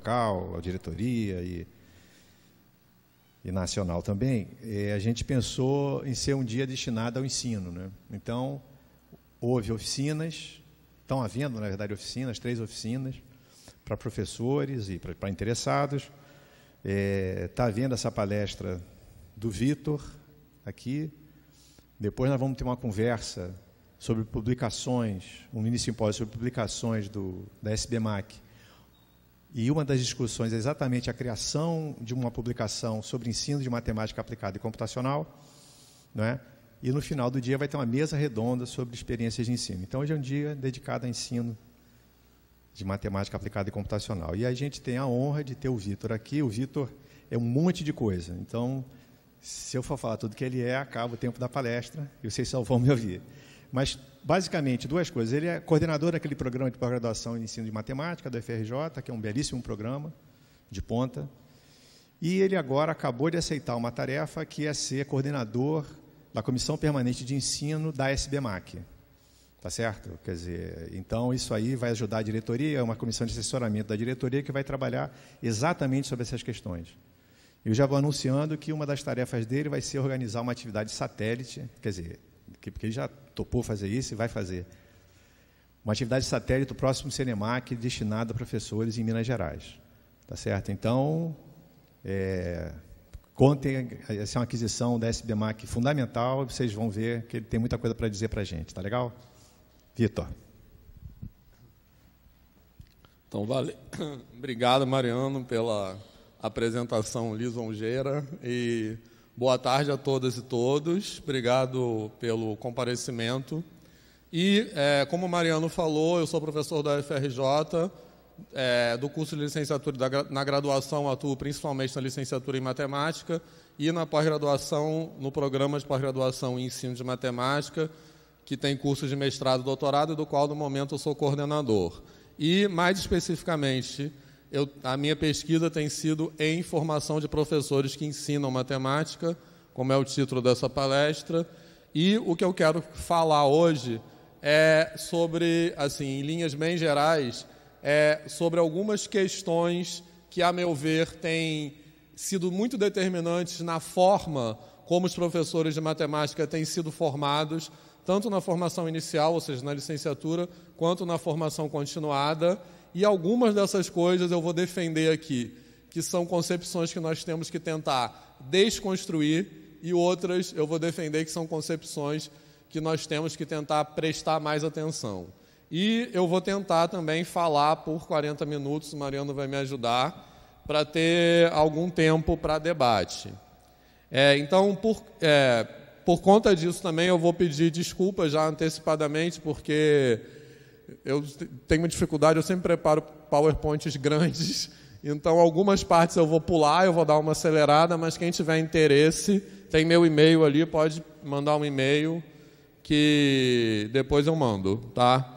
local, a diretoria e nacional também, a gente pensou em ser um dia destinado ao ensino, né? Então, houve oficinas, estão havendo, na verdade, oficinas, 3 oficinas, para professores e para interessados. Está havendo essa palestra do Vitor aqui. Depois nós vamos ter uma conversa sobre publicações, um mini simpósio sobre publicações da SBMAC. E uma das discussões é exatamente a criação de uma publicação sobre ensino de matemática aplicada e computacional, não é? E no final do dia vai ter uma mesa redonda sobre experiências de ensino. Então, hoje é um dia dedicado a ensino de matemática aplicada e computacional. E a gente tem a honra de ter o Vitor aqui. O Vitor é um monte de coisa. Então, se eu for falar tudo que ele acaba o tempo da palestra e vocês só vão me ouvir. Mas, basicamente, 2 coisas. Ele é coordenador daquele programa de pós-graduação em ensino de matemática do FRJ, que é um belíssimo programa de ponta. E ele agora acabou de aceitar uma tarefa que é ser coordenador da Comissão Permanente de Ensino da SBMAC. Tá certo? Quer dizer, então isso aí vai ajudar a diretoria, é uma comissão de assessoramento da diretoria que vai trabalhar exatamente sobre essas questões. Eu já vou anunciando que uma das tarefas dele vai ser organizar uma atividade satélite, quer dizer, porque ele já topou fazer isso e vai fazer. Uma atividade satélite do próximo Cinemac destinada a professores em Minas Gerais. Tá certo? Então, contem, essa é uma aquisição da SBMAC fundamental, vocês vão ver que ele tem muita coisa para dizer para a gente. Tá legal? Vitor. Então, vale. Obrigado, Mariano, pela apresentação lisonjeira e boa tarde a todas e todos. Obrigado pelo comparecimento. E, como o Mariano falou, eu sou professor da UFRJ, do curso de licenciatura na graduação, atuo principalmente na licenciatura em matemática e na pós-graduação, no programa de pós-graduação em ensino de matemática, que tem curso de mestrado e doutorado, do qual, no momento, eu sou coordenador. E, mais especificamente, a minha pesquisa tem sido em formação de professores que ensinam matemática, como é o título dessa palestra, e o que eu quero falar hoje é sobre, assim, em linhas bem gerais, sobre algumas questões que, a meu ver, têm sido muito determinantes na forma como os professores de matemática têm sido formados, tanto na formação inicial, ou seja, na licenciatura, quanto na formação continuada. E algumas dessas coisas eu vou defender aqui, que são concepções que nós temos que tentar desconstruir, e outras eu vou defender que são concepções que nós temos que tentar prestar mais atenção. E eu vou tentar também falar por 40 minutos, o Mariano vai me ajudar, para ter algum tempo para debate. Então, por conta disso também, eu vou pedir desculpas já antecipadamente, porque eu tenho dificuldade, eu sempre preparo PowerPoints grandes, então algumas partes eu vou pular, eu vou dar uma acelerada, mas quem tiver interesse, tem meu e-mail ali, pode mandar um e-mail que depois eu mando, tá?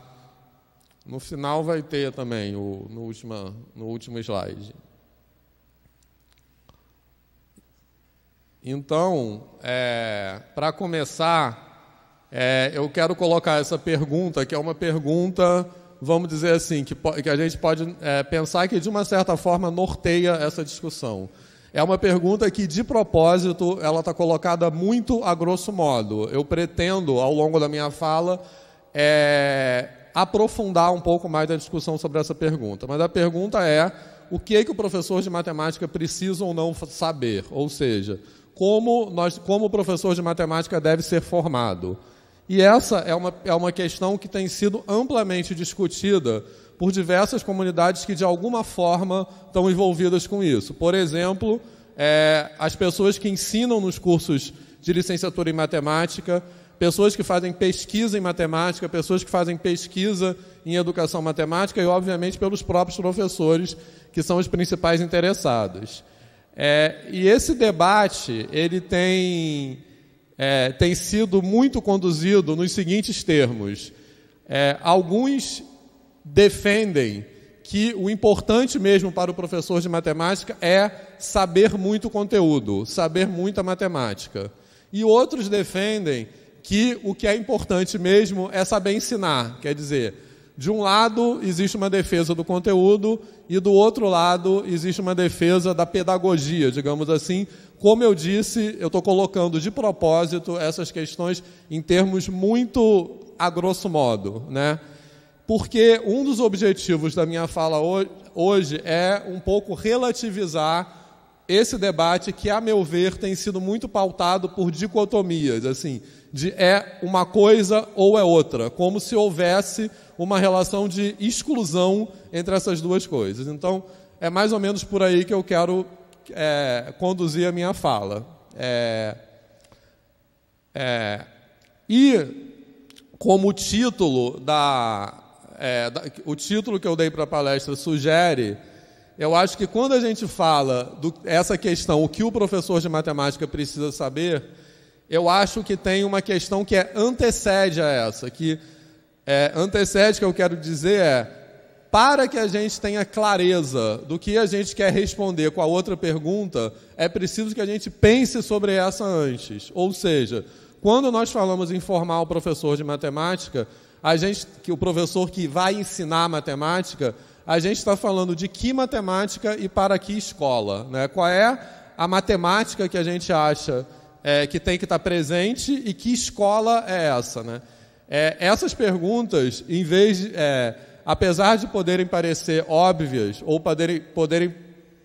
No final vai ter também, no último slide. Então, para começar, eu quero colocar essa pergunta, que é uma pergunta, vamos dizer assim, que a gente pode pensar que, de uma certa forma, norteia essa discussão. É uma pergunta que, de propósito, ela está colocada muito a grosso modo. Eu pretendo, ao longo da minha fala, aprofundar um pouco mais a discussão sobre essa pergunta. Mas a pergunta é: o que o professor de matemática precisa ou não saber? Ou seja, como o professor de matemática deve ser formado? E essa é uma questão que tem sido amplamente discutida por diversas comunidades que, de alguma forma, estão envolvidas com isso. Por exemplo, as pessoas que ensinam nos cursos de licenciatura em matemática, pessoas que fazem pesquisa em matemática, pessoas que fazem pesquisa em educação matemática e, obviamente, pelos próprios professores, que são os principais interessados. E esse debate ele tem sido muito conduzido nos seguintes termos. Alguns defendem que o importante mesmo para o professor de matemática é saber muito conteúdo, saber muita matemática. E outros defendem que o que é importante mesmo é saber ensinar, quer dizer, de um lado existe uma defesa do conteúdo e do outro lado existe uma defesa da pedagogia, digamos assim. Como eu disse, eu estou colocando de propósito essas questões em termos muito a grosso modo, né? Porque um dos objetivos da minha fala hoje é um pouco relativizar esse debate que, a meu ver, tem sido muito pautado por dicotomias, assim, de é uma coisa ou é outra, como se houvesse uma relação de exclusão entre essas duas coisas. Então, é mais ou menos por aí que eu quero conduzir a minha fala. E, como o título o título que eu dei para a palestra sugere, eu acho que quando a gente fala essa questão, o que o professor de matemática precisa saber, eu acho que tem uma questão que antecede a essa, que eu quero dizer para que a gente tenha clareza do que a gente quer responder com a outra pergunta, é preciso que a gente pense sobre essa antes. Ou seja, quando nós falamos em formar o professor de matemática, que o professor que vai ensinar matemática, a gente está falando de que matemática e para que escola, né? Qual é a matemática que a gente acha que tem que estar presente e que escola é essa, né? Essas perguntas, em vez de, apesar de poderem parecer óbvias ou poderem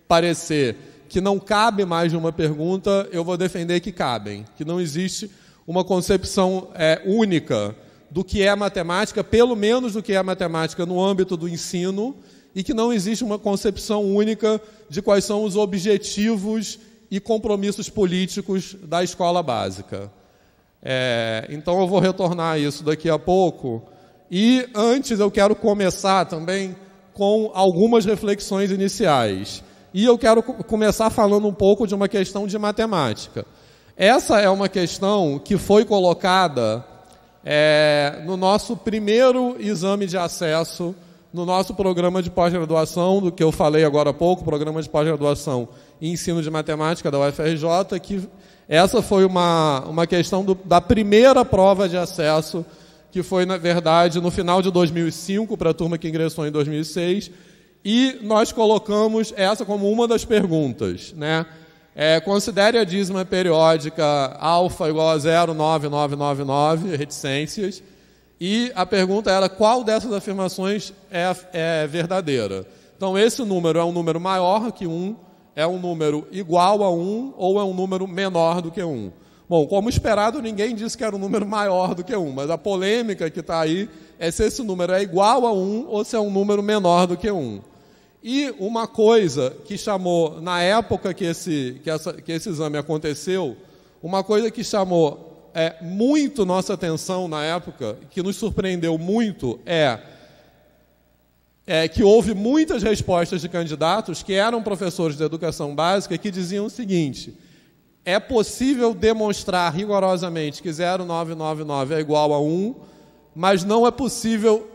parecer que não cabe mais de uma pergunta, eu vou defender que cabem, que não existe uma concepção única do que é matemática, pelo menos do que é matemática no âmbito do ensino, e que não existe uma concepção única de quais são os objetivos e compromissos políticos da escola básica. Então, eu vou retornar a isso daqui a pouco. E, antes, eu quero começar também com algumas reflexões iniciais. E eu quero começar falando um pouco de uma questão de matemática. Essa é uma questão que foi colocada no nosso primeiro exame de acesso, no nosso programa de pós-graduação, do que eu falei agora há pouco, programa de pós-graduação em ensino de matemática da UFRJ, que essa foi uma questão da primeira prova de acesso, que foi, na verdade, no final de 2005, para a turma que ingressou em 2006, e nós colocamos essa como uma das perguntas, né? Considere a dízima periódica alfa igual a 0,9999, reticências, e a pergunta era qual dessas afirmações é verdadeira. Então, esse número é um número maior que 1, é um número igual a 1 ou é um número menor do que 1. Bom, como esperado, ninguém disse que era um número maior do que 1, mas a polêmica que está aí é se esse número é igual a 1 ou se é um número menor do que 1. E uma coisa que chamou, na época que esse exame aconteceu, uma coisa que chamou muito nossa atenção na época, que nos surpreendeu muito, que houve muitas respostas de candidatos que eram professores de educação básica que diziam o seguinte: é possível demonstrar rigorosamente que 0,999 é igual a 1, mas não é possível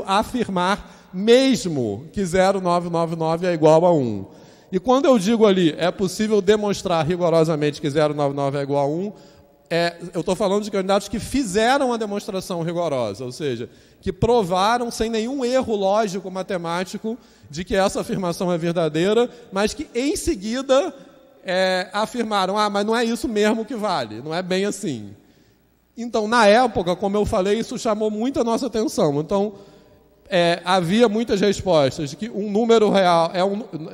afirmar mesmo que 0,999 é igual a 1. E quando eu digo ali, é possível demonstrar rigorosamente que 0,99 é igual a 1, eu estou falando de candidatos que fizeram a demonstração rigorosa, ou seja, que provaram sem nenhum erro lógico matemático de que essa afirmação é verdadeira, mas que em seguida afirmaram, mas não é isso mesmo que vale, não é bem assim. Então, na época, como eu falei, isso chamou muito a nossa atenção. Então, havia muitas respostas de que um número real,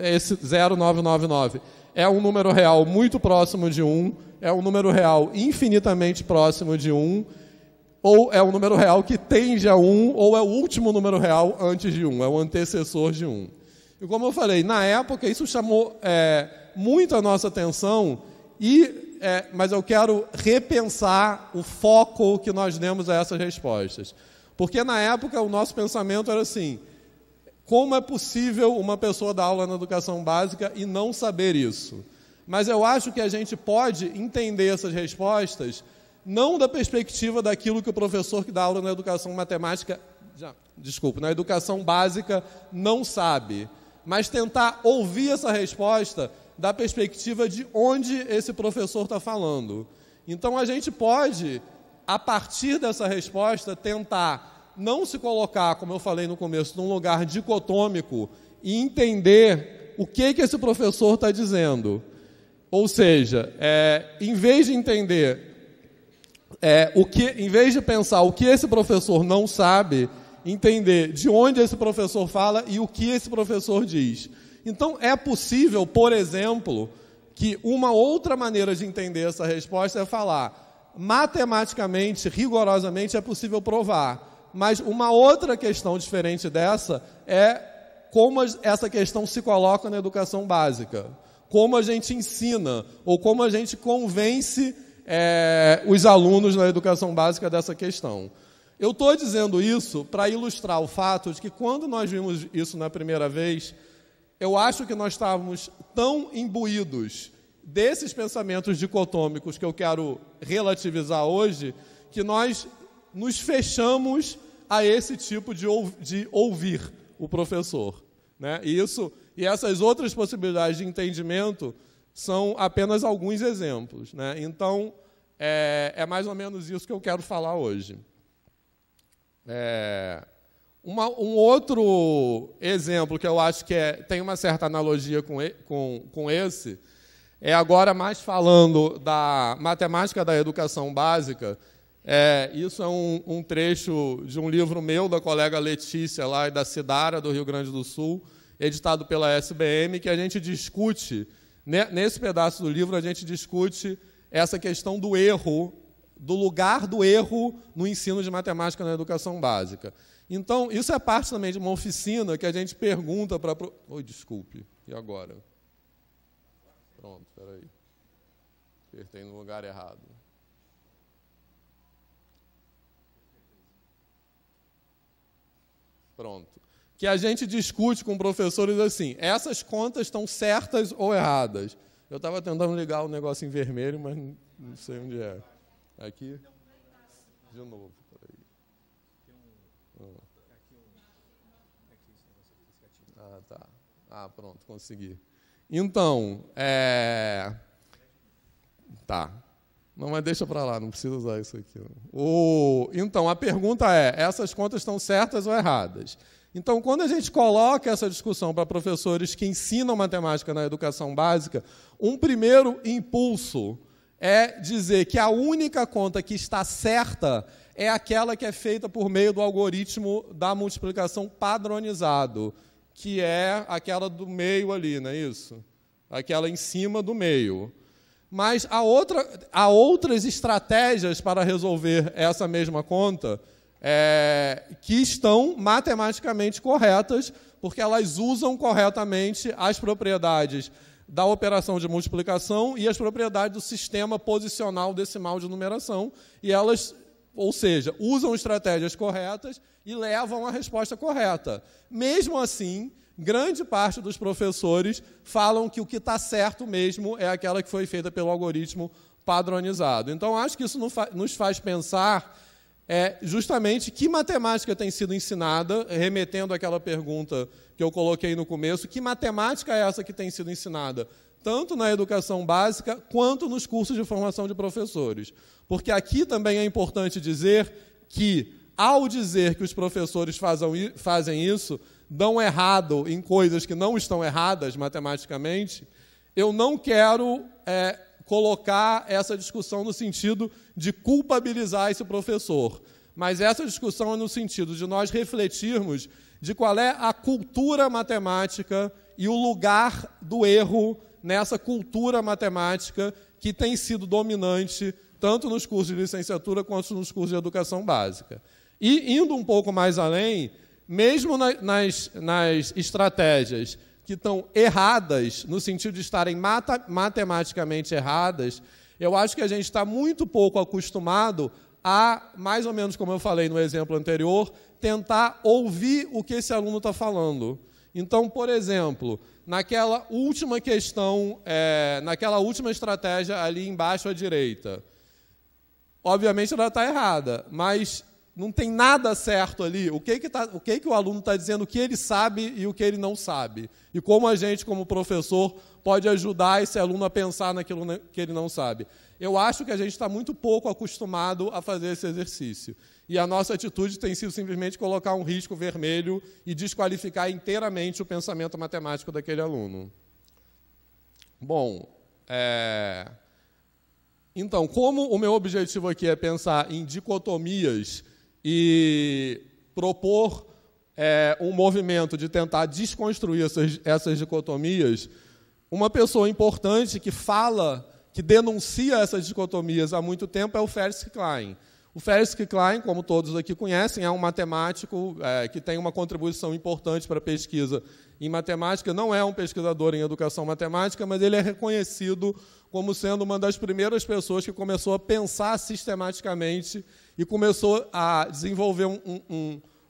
esse 0,999, é um número real muito próximo de 1, é um número real infinitamente próximo de 1, ou é um número real que tende a 1, ou é o último número real antes de 1, é o antecessor de 1. E como eu falei, na época isso chamou muito a nossa atenção, mas eu quero repensar o foco que nós demos a essas respostas. Porque, na época, o nosso pensamento era assim: como é possível uma pessoa dar aula na educação básica e não saber isso? Mas eu acho que a gente pode entender essas respostas não da perspectiva daquilo que o professor que dá aula na educação matemática, na educação básica não sabe, mas tentar ouvir essa resposta da perspectiva de onde esse professor está falando. Então, a gente pode, a partir dessa resposta, tentar não se colocar, como eu falei no começo, num lugar dicotômico e entender o que esse professor está dizendo. Ou seja, em vez de entender, em vez de pensar o que esse professor não sabe, entender de onde esse professor fala e o que esse professor diz. Então, é possível, por exemplo, que uma outra maneira de entender essa resposta é falar, matematicamente, rigorosamente, é possível provar. Mas uma outra questão diferente dessa é como essa questão se coloca na educação básica. Como a gente ensina, ou como a gente convence os alunos na educação básica dessa questão. Eu estou dizendo isso para ilustrar o fato de que, quando nós vimos isso na primeira vez, eu acho que nós estávamos tão imbuídos desses pensamentos dicotômicos que eu quero relativizar hoje, que nós nos fechamos a esse tipo de ouvir o professor, né? E essas outras possibilidades de entendimento são apenas alguns exemplos, né? Então, é mais ou menos isso que eu quero falar hoje. Um outro exemplo que eu acho que tem uma certa analogia com esse, agora mais falando da matemática da educação básica. Isso é um trecho de um livro meu, da colega Letícia, lá da Cidara, do Rio Grande do Sul, editado pela SBM, que a gente discute, nesse pedaço do livro, a gente discute essa questão do erro, do lugar do erro no ensino de matemática na educação básica. Então, isso é parte também de uma oficina que a gente pergunta para... Oi, desculpe, e agora? Pronto, espera aí. Apertei no lugar errado. Pronto. Que a gente discute com professores assim, essas contas estão certas ou erradas? Eu estava tentando ligar o negócio em vermelho, mas não sei onde é. Aqui? De novo. Tá. Pronto, consegui. Então, tá. Não, mas deixa para lá, não precisa usar isso aqui. Então, a pergunta essas contas estão certas ou erradas? Então, quando a gente coloca essa discussão para professores que ensinam matemática na educação básica, um primeiro impulso é dizer que a única conta que está certa é aquela que é feita por meio do algoritmo da multiplicação padronizado, que é aquela do meio ali, não é isso? Aquela em cima do meio. Mas há outras estratégias para resolver essa mesma conta que estão matematicamente corretas, porque elas usam corretamente as propriedades da operação de multiplicação e as propriedades do sistema posicional decimal de numeração, e elas, ou seja, usam estratégias corretas e levam a resposta correta. Mesmo assim, grande parte dos professores falam que o que está certo mesmo é aquela que foi feita pelo algoritmo padronizado. Então, acho que isso nos faz pensar justamente que matemática tem sido ensinada, remetendo àquela pergunta que eu coloquei no começo, que matemática é essa que tem sido ensinada, tanto na educação básica quanto nos cursos de formação de professores. Porque aqui também é importante dizer que, ao dizer que os professores fazem isso, dão errado em coisas que não estão erradas matematicamente, eu não quero colocar essa discussão no sentido de culpabilizar esse professor, mas essa discussão é no sentido de nós refletirmos de qual é a cultura matemática e o lugar do erro nessa cultura matemática que tem sido dominante tanto nos cursos de licenciatura quanto nos cursos de educação básica. E, indo um pouco mais além, mesmo nas estratégias que estão erradas, no sentido de estarem matematicamente erradas, eu acho que a gente está muito pouco acostumado a, mais ou menos como eu falei no exemplo anterior, tentar ouvir o que esse aluno está falando. Então, por exemplo, naquela última questão, naquela última estratégia ali embaixo à direita, obviamente ela está errada, mas não tem nada certo ali. O que o aluno está dizendo, o que ele sabe e o que ele não sabe. E como a gente, como professor, pode ajudar esse aluno a pensar naquilo que ele não sabe. Eu acho que a gente está muito pouco acostumado a fazer esse exercício. E a nossa atitude tem sido simplesmente colocar um risco vermelho e desqualificar inteiramente o pensamento matemático daquele aluno. Bom, então, como o meu objetivo aqui é pensar em dicotomias e propor um movimento de tentar desconstruir essas dicotomias, uma pessoa importante que denuncia essas dicotomias há muito tempo é o Ferenc Klein. O Ferenc Klein, como todos aqui conhecem, é um matemático que tem uma contribuição importante para a pesquisa em matemática. Não é um pesquisador em educação matemática, mas ele é reconhecido como sendo uma das primeiras pessoas que começou a pensar sistematicamente e começou a desenvolver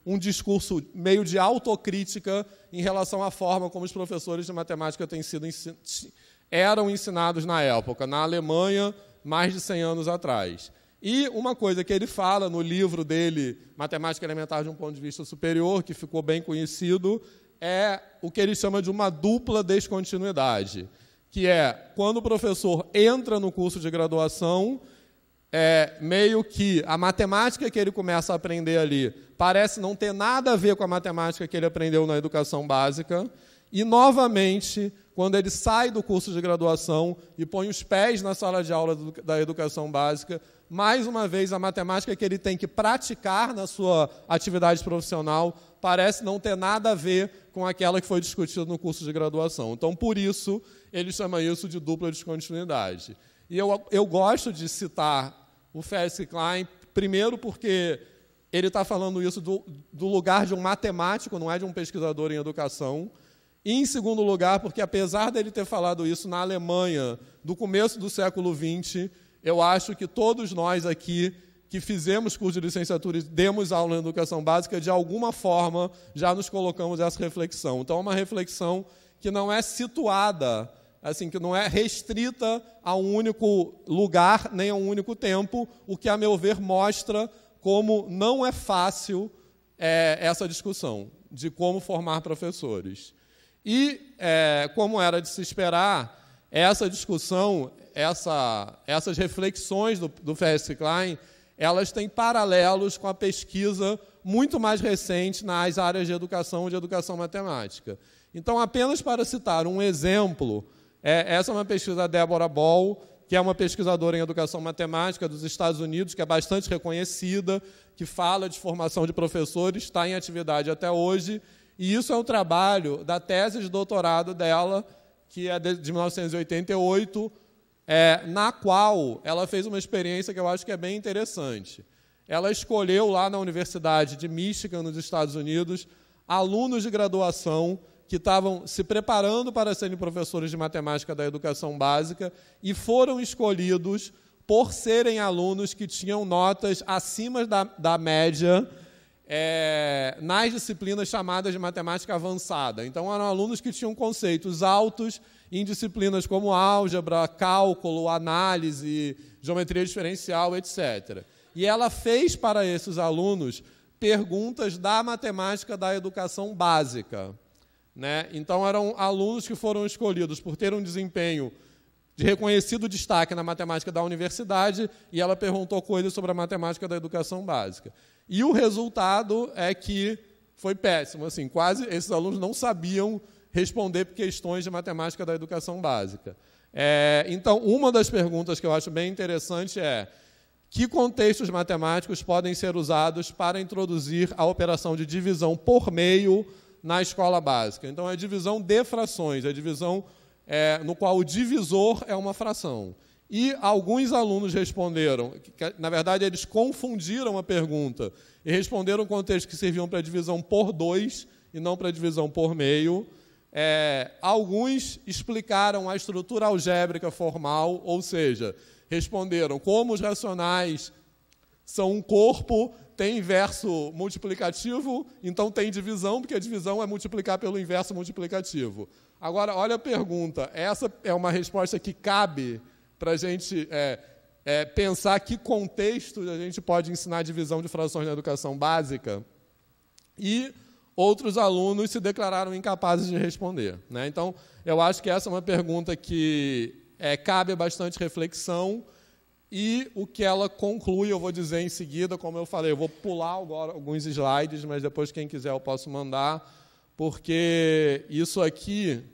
um discurso meio de autocrítica em relação à forma como os professores de matemática eram ensinados na época, na Alemanha, mais de 100 anos atrás. E uma coisa que ele fala no livro dele, Matemática Elementar de um Ponto de Vista Superior, que ficou bem conhecido, é o que ele chama de uma dupla descontinuidade, que é quando o professor entra no curso de graduação, meio que a matemática que ele começa a aprender ali parece não ter nada a ver com a matemática que ele aprendeu na educação básica, e, novamente, quando ele sai do curso de graduação e põe os pés na sala de aula da educação básica, mais uma vez, a matemática que ele tem que praticar na sua atividade profissional parece não ter nada a ver com aquela que foi discutida no curso de graduação. Então, por isso, ele chama isso de dupla descontinuidade. E eu gosto de citar o Ferenc Klein, primeiro porque ele está falando isso do lugar de um matemático, não é de um pesquisador em educação. E, em segundo lugar, porque, apesar dele ter falado isso na Alemanha, do começo do século XX, eu acho que todos nós aqui que fizemos curso de licenciatura e demos aula em educação básica, de alguma forma, já nos colocamos essa reflexão. Então, é uma reflexão que não é situada, assim, que não é restrita a um único lugar, nem a um único tempo, o que, a meu ver, mostra como não é fácil essa discussão de como formar professores. E, como era de se esperar, essa discussão, essas reflexões do Ferenc Klein, elas têm paralelos com a pesquisa muito mais recente nas áreas de educação e de educação matemática. Então, apenas para citar um exemplo, essa é uma pesquisa da Deborah Ball, que é uma pesquisadora em educação matemática dos Estados Unidos, que é bastante reconhecida, que fala de formação de professores, está em atividade até hoje, e isso é um trabalho da tese de doutorado dela, que é de 1988, na qual ela fez uma experiência que eu acho que é bem interessante. Ela escolheu, lá na Universidade de Michigan, nos Estados Unidos, alunos de graduação que estavam se preparando para serem professores de matemática da educação básica e foram escolhidos por serem alunos que tinham notas acima da média nas disciplinas chamadas de matemática avançada. Então, eram alunos que tinham conceitos altos em disciplinas como álgebra, cálculo, análise, geometria diferencial, etc. E ela fez para esses alunos perguntas da matemática da educação básica, né? Então, eram alunos que foram escolhidos por ter um desempenho de reconhecido destaque na matemática da universidade, e ela perguntou coisas sobre a matemática da educação básica. E o resultado é que foi péssimo. Assim, quase esses alunos não sabiam responder questões de matemática da educação básica. Então, uma das perguntas que eu acho bem interessante é: que contextos matemáticos podem ser usados para introduzir a operação de divisão por meio na escola básica? Então, é a divisão de frações, a divisão no qual o divisor é uma fração. E alguns alunos responderam, na verdade, eles confundiram a pergunta e responderam contextos que serviam para divisão por 2 e não para divisão por meio. Alguns explicaram a estrutura algébrica formal, ou seja, responderam como os racionais são um corpo, tem inverso multiplicativo, então tem divisão, porque a divisão é multiplicar pelo inverso multiplicativo. Agora, olha a pergunta. Essa é uma resposta que cabe para a gente pensar que contexto a gente pode ensinar divisão de frações na educação básica, e outros alunos se declararam incapazes de responder, né? Então, eu acho que essa é uma pergunta que cabe bastante reflexão, e o que ela conclui, eu vou dizer em seguida, como eu falei, eu vou pular agora alguns slides, mas depois, quem quiser, eu posso mandar, porque isso aqui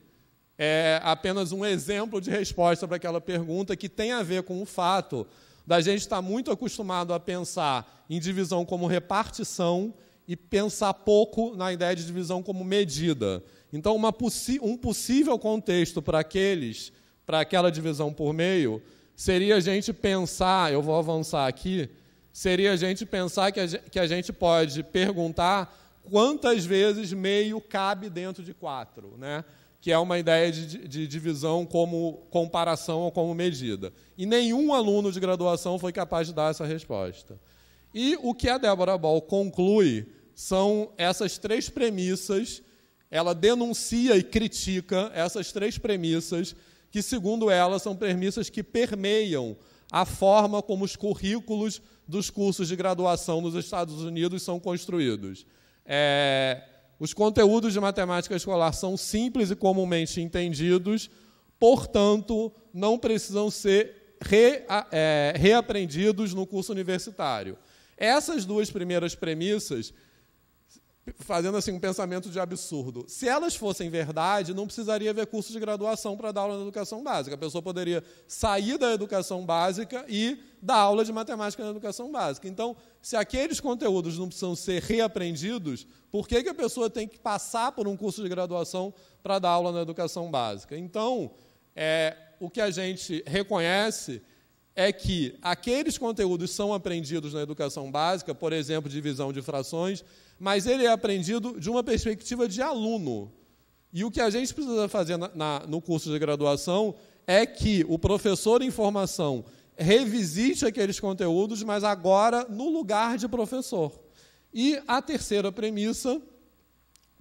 é apenas um exemplo de resposta para aquela pergunta, que tem a ver com o fato da gente estar muito acostumado a pensar em divisão como repartição e pensar pouco na ideia de divisão como medida. Então, um possível contexto para aquela divisão por meio seria a gente pensar, eu vou avançar aqui, seria a gente pensar que a gente pode perguntar quantas vezes meio cabe dentro de 4, né? Que é uma ideia de divisão como comparação ou como medida. E nenhum aluno de graduação foi capaz de dar essa resposta. E o que a Débora Ball conclui são essas 3 premissas, ela denuncia e critica essas 3 premissas, que, segundo ela, são premissas que permeiam a forma como os currículos dos cursos de graduação nos Estados Unidos são construídos. Os conteúdos de matemática escolar são simples e comumente entendidos, portanto, não precisam ser reaprendidos no curso universitário. Essas 2 primeiras premissas, fazendo assim um pensamento de absurdo, se elas fossem verdade, não precisaria haver curso de graduação para dar aula na educação básica. A pessoa poderia sair da educação básica e dar aula de matemática na educação básica. Então, se aqueles conteúdos não precisam ser reaprendidos, por que a pessoa tem que passar por um curso de graduação para dar aula na educação básica? Então, o que a gente reconhece é que aqueles conteúdos são aprendidos na educação básica, por exemplo, divisão de frações, mas ele é aprendido de uma perspectiva de aluno. E o que a gente precisa fazer no curso de graduação é que o professor em formação revisite aqueles conteúdos, mas agora no lugar de professor. E a terceira premissa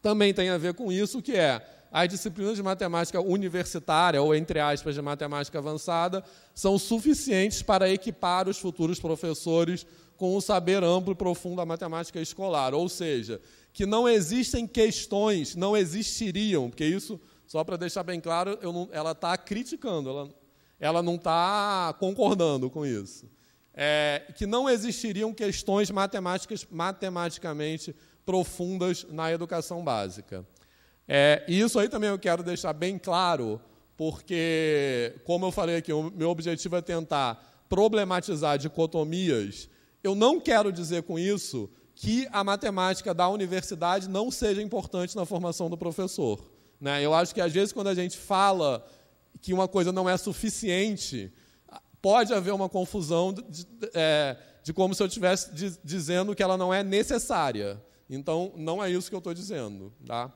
também tem a ver com isso, que é as disciplinas de matemática universitária, ou, entre aspas, de matemática avançada, são suficientes para equipar os futuros professores com um saber amplo e profundo da matemática escolar. Ou seja, que não existem questões, não existiriam, porque isso, só para deixar bem claro, ela está criticando, ela não está concordando com isso. Que não existiriam questões matematicamente profundas na educação básica. E isso aí também eu quero deixar bem claro, porque, como eu falei aqui, o meu objetivo é tentar problematizar dicotomias. Eu não quero dizer com isso que a matemática da universidade não seja importante na formação do professor, né? Eu acho que, às vezes, quando a gente fala que uma coisa não é suficiente, pode haver uma confusão de como se eu estivesse dizendo que ela não é necessária. Então, não é isso que eu estou dizendo, tá?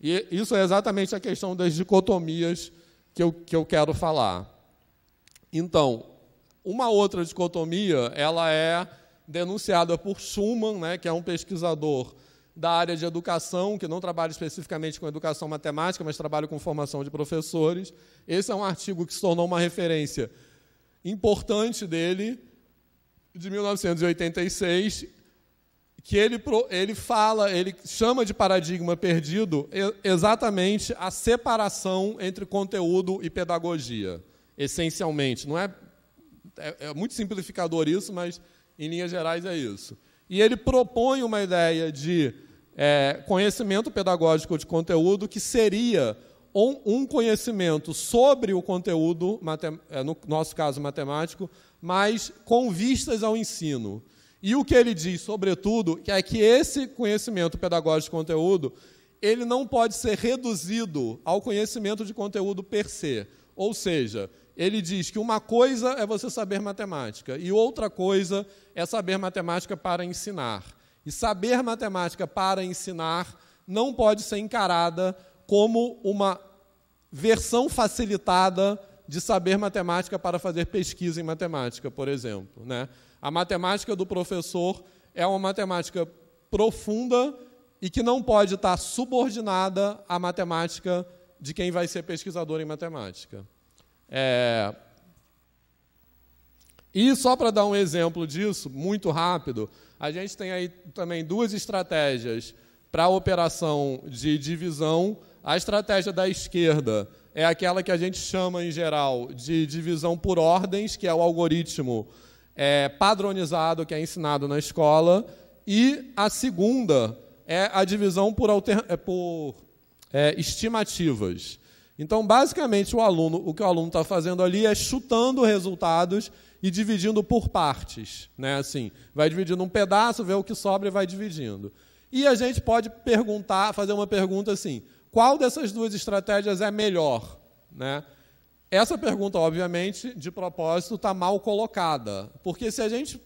E isso é exatamente a questão das dicotomias que eu quero falar. Então, uma outra dicotomia, ela é denunciada por Schumann, né, que é um pesquisador da área de educação, que não trabalha especificamente com educação matemática, mas trabalha com formação de professores. Esse é um artigo que se tornou uma referência importante dele, de 1986, que ele chama de paradigma perdido exatamente a separação entre conteúdo e pedagogia, essencialmente. Não é muito simplificador isso, mas, em linhas gerais, é isso. E ele propõe uma ideia de conhecimento pedagógico de conteúdo, que seria um conhecimento sobre o conteúdo, no nosso caso matemático, mas com vistas ao ensino. E o que ele diz, sobretudo, é que esse conhecimento pedagógico de conteúdo, ele não pode ser reduzido ao conhecimento de conteúdo per se. Ou seja, ele diz que uma coisa é você saber matemática e outra coisa é saber matemática para ensinar. E saber matemática para ensinar não pode ser encarada como uma versão facilitada de saber matemática para fazer pesquisa em matemática, por exemplo, né? A matemática do professor é uma matemática profunda e que não pode estar subordinada à matemática de quem vai ser pesquisador em matemática. E só para dar um exemplo disso, muito rápido, a gente tem aí também duas estratégias para a operação de divisão. A estratégia da esquerda é aquela que a gente chama, em geral, de divisão por ordens, que é o algoritmo padronizado que é ensinado na escola. E a segunda é a divisão por estimativas. Então, basicamente, o que o aluno está fazendo ali é chutando resultados e dividindo por partes, né? Assim, vai dividindo um pedaço, vê o que sobra e vai dividindo. E a gente pode fazer uma pergunta assim: qual dessas duas estratégias é melhor, né? Essa pergunta, obviamente, de propósito, está mal colocada, porque se a gente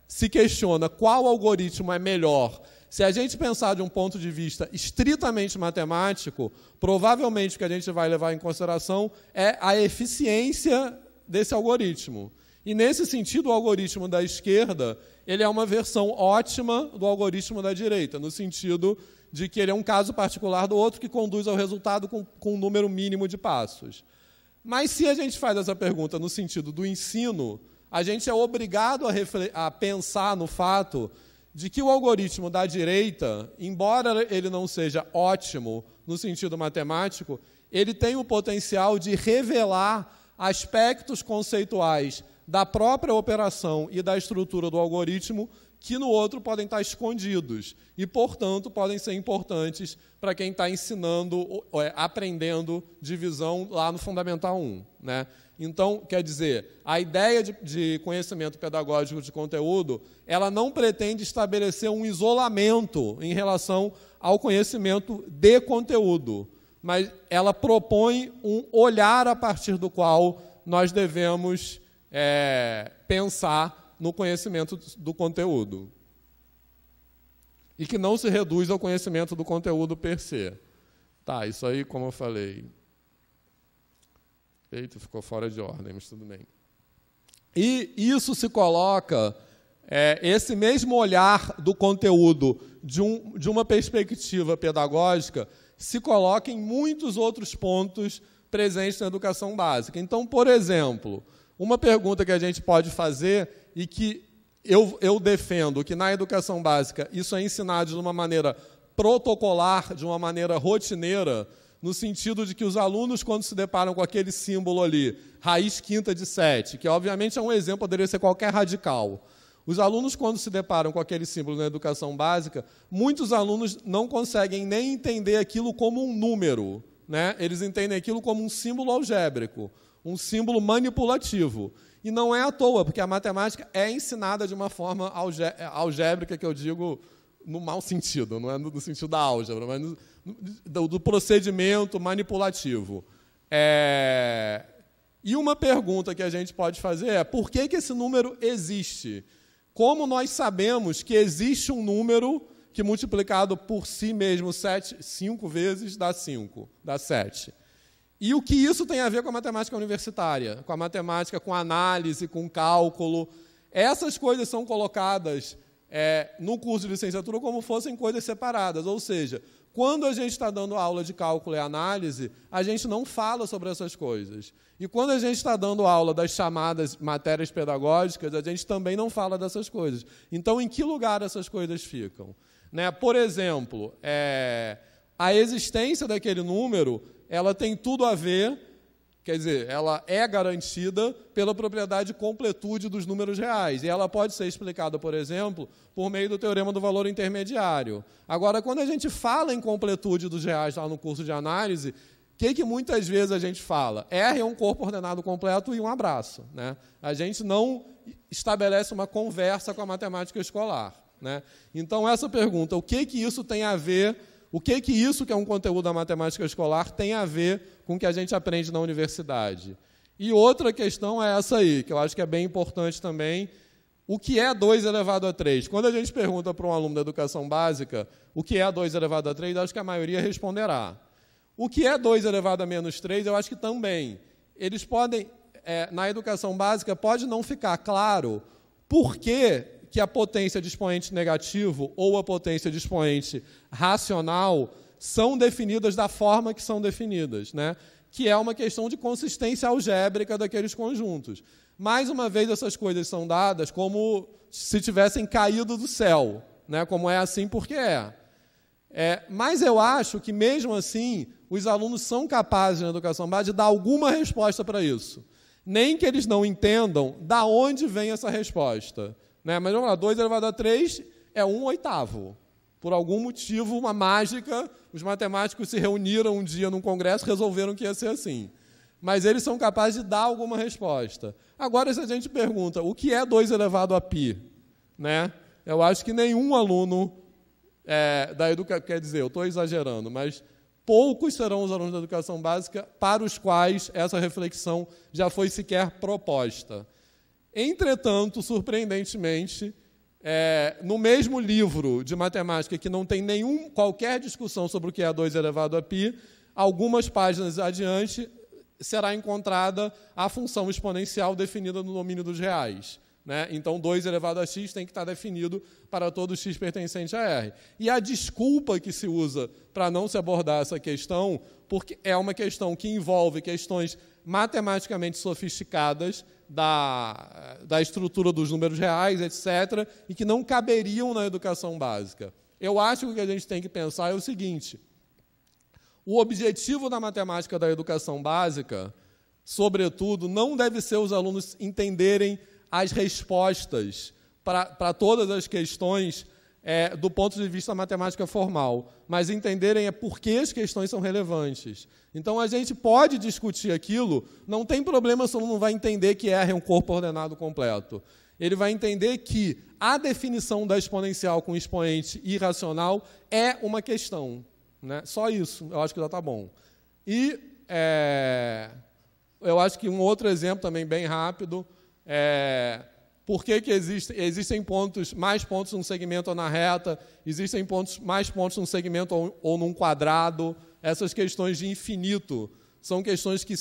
se questiona qual algoritmo é melhor, se a gente pensar de um ponto de vista estritamente matemático, provavelmente o que a gente vai levar em consideração é a eficiência desse algoritmo. E, nesse sentido, o algoritmo da esquerda ele é uma versão ótima do algoritmo da direita, no sentido de que ele é um caso particular do outro que conduz ao resultado com um número mínimo de passos. Mas, se a gente faz essa pergunta no sentido do ensino, a gente é obrigado a pensar no fato de que o algoritmo da direita, embora ele não seja ótimo no sentido matemático, ele tem o potencial de revelar aspectos conceituais da própria operação e da estrutura do algoritmo que no outro podem estar escondidos e, portanto, podem ser importantes para quem está ensinando, aprendendo divisão lá no Fundamental 1, né? Então, quer dizer, a ideia de conhecimento pedagógico de conteúdo, ela não pretende estabelecer um isolamento em relação ao conhecimento de conteúdo, mas ela propõe um olhar a partir do qual nós devemos pensar no conhecimento do conteúdo. E que não se reduz ao conhecimento do conteúdo per se. Tá, isso aí, como eu falei. Eita, ficou fora de ordem, mas tudo bem. E isso se coloca, esse mesmo olhar do conteúdo de uma perspectiva pedagógica, se coloca em muitos outros pontos presentes na educação básica. Então, por exemplo, uma pergunta que a gente pode fazer e que eu defendo que na educação básica isso é ensinado de uma maneira protocolar, de uma maneira rotineira, no sentido de que os alunos, quando se deparam com aquele símbolo ali, raiz quinta de 7, que obviamente é um exemplo, poderia ser qualquer radical. Os alunos, quando se deparam com aquele símbolo na educação básica, muitos alunos não conseguem nem entender aquilo como um número, né? Eles entendem aquilo como um símbolo algébrico, um símbolo manipulativo. E não é à toa, porque a matemática é ensinada de uma forma algébrica, que eu digo no mau sentido, não é no sentido da álgebra, mas do procedimento manipulativo. E uma pergunta que a gente pode fazer é: por que esse número existe? Como nós sabemos que existe um número que, multiplicado por si mesmo 5 vezes, dá 5, dá 7? E o que isso tem a ver com a matemática universitária, com a matemática, com a análise, com o cálculo? Essas coisas são colocadas no curso de licenciatura como fossem coisas separadas, ou seja, quando a gente está dando aula de cálculo e análise, a gente não fala sobre essas coisas. E quando a gente está dando aula das chamadas matérias pedagógicas, a gente também não fala dessas coisas. Então, em que lugar essas coisas ficam? Né? Por exemplo, a existência daquele número, ela tem tudo a ver, quer dizer, ela é garantida pela propriedade de completude dos números reais. E ela pode ser explicada, por exemplo, por meio do teorema do valor intermediário. Agora, quando a gente fala em completude dos reais lá no curso de análise, o que muitas vezes a gente fala? R é um corpo ordenado completo e um abraço, né? A gente não estabelece uma conversa com a matemática escolar, né? Então, essa pergunta, o que isso tem a ver, o que isso que é um conteúdo da matemática escolar tem a ver com o que a gente aprende na universidade? E outra questão é essa aí, que eu acho que é bem importante também. O que é 2 elevado a 3? Quando a gente pergunta para um aluno da educação básica o que é 2 elevado a 3, acho que a maioria responderá. O que é 2 elevado a menos 3, eu acho que também. Eles podem, na educação básica, pode não ficar claro por que a potência de expoente negativo ou a potência de expoente racional são definidas da forma que são definidas, né? Que é uma questão de consistência algébrica daqueles conjuntos. mais uma vez essas coisas são dadas como se tivessem caído do céu, né? Como é assim porque é. Mas eu acho que, mesmo assim, os alunos são capazes, na educação básica, de dar alguma resposta para isso. Nem que eles não entendam da onde vem essa resposta, né? Mas vamos lá, 2 elevado a 3 é 1/8. Por algum motivo, uma mágica, os matemáticos se reuniram um dia num congresso e resolveram que ia ser assim. Mas eles são capazes de dar alguma resposta. Agora, se a gente pergunta, o que é 2 elevado a π? Né? Eu acho que nenhum aluno da educação, quer dizer, eu estou exagerando, mas poucos serão os alunos da educação básica para os quais essa reflexão já foi sequer proposta. Entretanto, surpreendentemente, no mesmo livro de matemática que não tem qualquer discussão sobre o que é 2 elevado a π, algumas páginas adiante será encontrada a função exponencial definida no domínio dos reais, né? Então, 2 elevado a x tem que estar definido para todo x pertencente a R. E a desculpa que se usa para não se abordar essa questão, porque é uma questão que envolve questões matematicamente sofisticadas da estrutura dos números reais, etc., e que não caberiam na educação básica. Eu acho que o que a gente tem que pensar é o seguinte: o objetivo da matemática da educação básica, sobretudo, não deve ser os alunos entenderem as respostas para todas as questões do ponto de vista da matemática formal, mas entenderem por que as questões são relevantes. Então, a gente pode discutir aquilo, não tem problema se o aluno não vai entender que R é um corpo ordenado completo. Ele vai entender que a definição da exponencial com expoente irracional é uma questão, né? Só isso, eu acho que já está bom. E eu acho que um outro exemplo também bem rápido por que existem mais pontos num segmento ou na reta, existem mais pontos num segmento ou num quadrado. Essas questões de infinito são questões que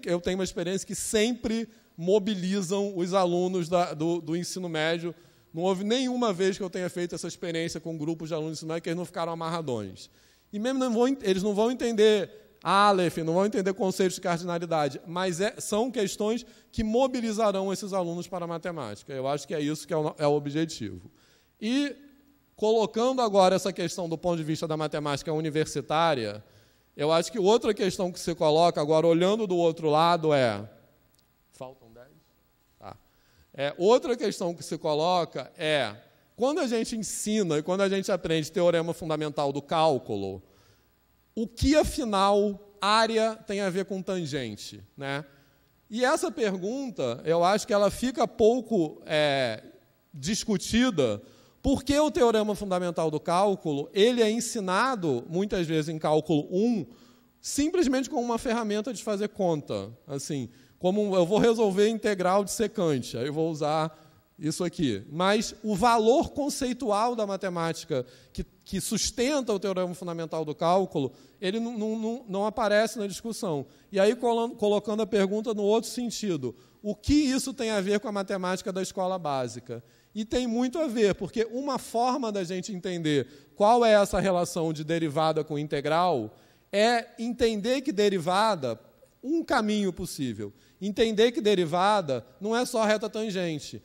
eu tenho uma experiência que sempre mobilizam os alunos do ensino médio. Não houve nenhuma vez que eu tenha feito essa experiência com grupos de alunos do ensino médio que eles não ficaram amarradões. E mesmo eles não vão entender Aleph, não vão entender conceitos de cardinalidade, mas são questões que mobilizarão esses alunos para a matemática. Eu acho que é isso que é o objetivo. E, colocando agora essa questão do ponto de vista da matemática universitária, eu acho que outra questão que se coloca agora, olhando do outro lado, Faltam 10? Tá. Outra questão que se coloca quando a gente ensina e quando a gente aprende teorema fundamental do cálculo, o que, afinal, área tem a ver com tangente, né? E essa pergunta, eu acho que ela fica pouco discutida, porque o teorema fundamental do cálculo ele é ensinado, muitas vezes, em cálculo 1, simplesmente como uma ferramenta de fazer conta. Assim, como eu vou resolver integral de secante, aí eu vou usar isso aqui. Mas o valor conceitual da matemática que sustenta o teorema fundamental do cálculo, ele não aparece na discussão. E aí, colocando a pergunta no outro sentido, o que isso tem a ver com a matemática da escola básica? E tem muito a ver, porque uma forma da gente entender qual é essa relação de derivada com integral é entender que derivada, um caminho possível, entender que derivada não é só reta tangente.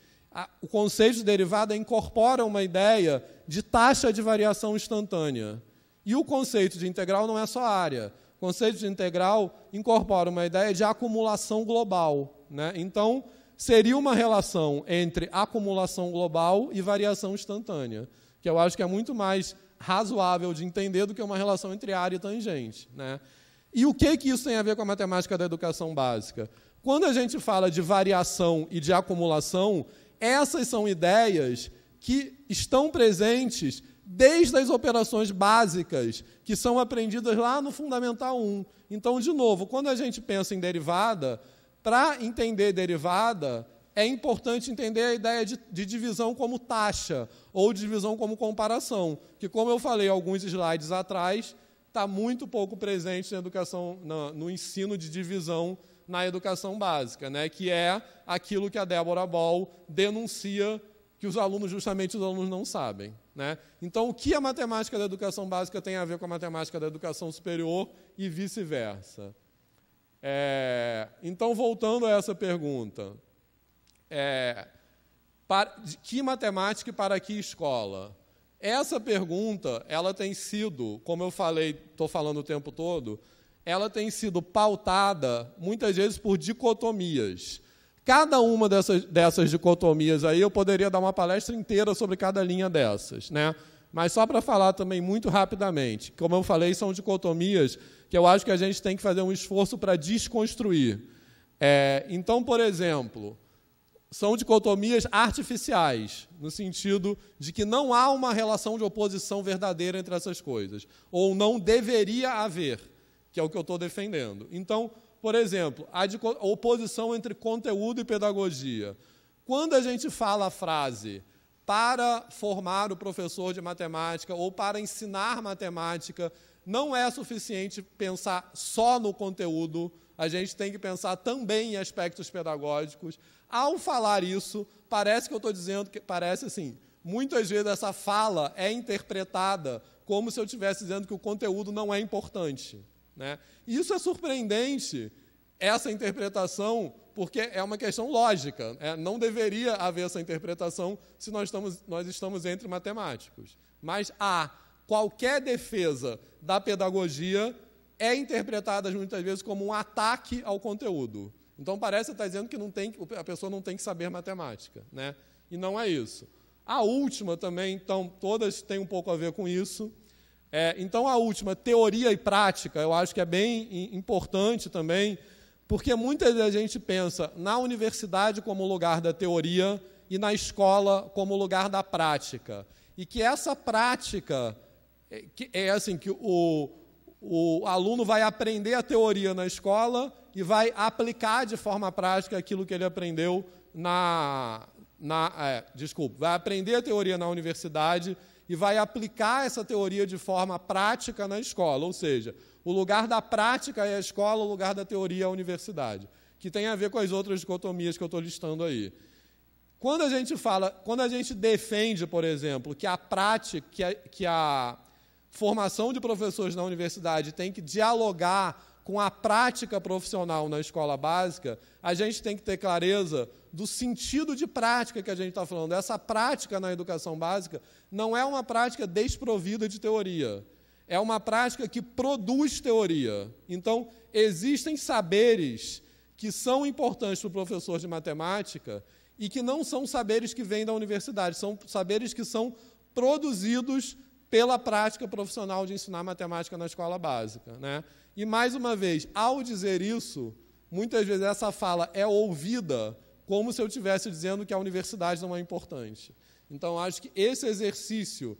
O conceito de derivada incorpora uma ideia de taxa de variação instantânea. E o conceito de integral não é só área. O conceito de integral incorpora uma ideia de acumulação global, né? Então, seria uma relação entre acumulação global e variação instantânea, que eu acho que é muito mais razoável de entender do que uma relação entre área e tangente, né? E o que isso tem a ver com a matemática da educação básica? Quando a gente fala de variação e de acumulação, essas são ideias que estão presentes desde as operações básicas, que são aprendidas lá no Fundamental 1. Então, de novo, quando a gente pensa em derivada, para entender derivada, é importante entender a ideia de divisão como taxa, ou divisão como comparação, que, como eu falei alguns slides atrás, está muito pouco presente na educação, no ensino de divisão na educação básica, né? Que é aquilo que a Débora Ball denuncia que justamente os alunos não sabem, né? Então, o que a matemática da educação básica tem a ver com a matemática da educação superior e vice-versa? Então, voltando a essa pergunta, que matemática e para que escola? Essa pergunta, ela tem sido, como eu falei, estou falando o tempo todo, ela tem sido pautada, muitas vezes, por dicotomias. Cada uma dessas dicotomias aí, eu poderia dar uma palestra inteira sobre cada linha dessas, né? Mas só para falar também muito rapidamente, como eu falei, são dicotomias que eu acho que a gente tem que fazer um esforço para desconstruir. Então, por exemplo, são dicotomias artificiais, no sentido de que não há uma relação de oposição verdadeira entre essas coisas, ou não deveria haver, que é o que eu estou defendendo. Então, por exemplo, a oposição entre conteúdo e pedagogia. Quando a gente fala a frase para formar o professor de matemática ou para ensinar matemática, não é suficiente pensar só no conteúdo, a gente tem que pensar também em aspectos pedagógicos. Ao falar isso, parece que eu estou dizendo que, parece assim, muitas vezes essa fala é interpretada como se eu estivesse dizendo que o conteúdo não é importante, né? E isso é surpreendente, essa interpretação, porque é uma questão lógica. Não deveria haver essa interpretação se nós estamos entre matemáticos. Mas qualquer defesa da pedagogia é interpretada muitas vezes como um ataque ao conteúdo. Então, parece estar dizendo que a pessoa não tem que saber matemática, né? E não é isso. A última também, então, todas têm um pouco a ver com isso. Então, a última, teoria e prática, eu acho que é bem importante também, porque muitas vezes a gente pensa na universidade como lugar da teoria e na escola como lugar da prática. E que essa prática é assim, que o aluno vai aprender a teoria na escola e vai aplicar de forma prática aquilo que ele aprendeu vai aprender a teoria na universidade e vai aplicar essa teoria de forma prática na escola, ou seja, o lugar da prática é a escola, o lugar da teoria é a universidade, que tem a ver com as outras dicotomias que eu estou listando aí. Quando a gente defende, por exemplo, que a prática, que a formação de professores na universidade tem que dialogar com a prática profissional na escola básica, a gente tem que ter clareza do sentido de prática que a gente está falando. Essa prática na educação básica não é uma prática desprovida de teoria. É uma prática que produz teoria. Então, existem saberes que são importantes para o professor de matemática e que não são saberes que vêm da universidade, são saberes que são produzidos pela prática profissional de ensinar matemática na escola básica, né? E, mais uma vez, ao dizer isso, muitas vezes essa fala é ouvida como se eu estivesse dizendo que a universidade não é importante. Então, acho que esse exercício,